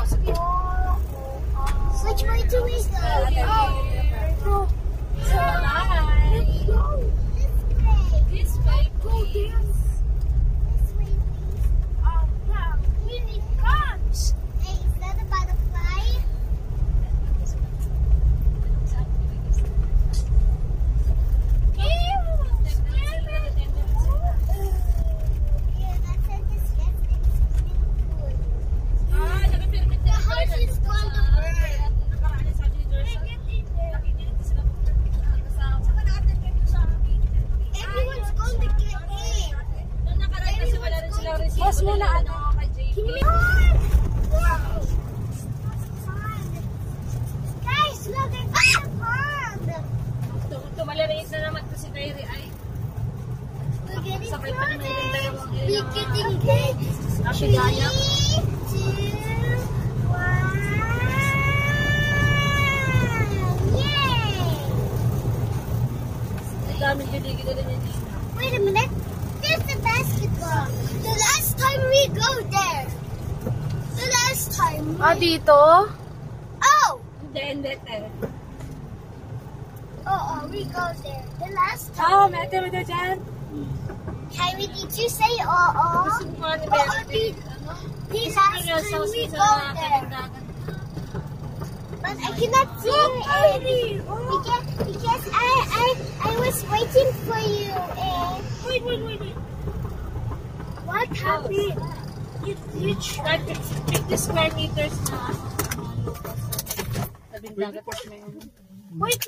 sige. Which way do we go? So, Let's go this way. Go this. This way, please. Yeah, we need guns. Hey, is that a butterfly? Yeah, that's a disgusting swimming pool. The house is going to burn. Everyone's going to get in. Boss muna ano kay JP. Wow. Guys, look at the pond. Tumalariit na naman to si Kyrie ay. We're getting Sakay pa naman yung dalawang We're getting good. Nakigaya. 3, 2, 1. Yay! Ang daming giligil na niya. Wait a minute. There's the basketball. The last time we go there. The last time. Dito? Oh! Hindi. We go there. The last time. May ate mo na dyan. Kyrie, did you say Gusto mo nga ni Mary. The last time we go there. But I cannot see it. Because I was waiting for you. Wait. What happened? You tried to 50 square meters na. Sabing dagat na yun. Wait.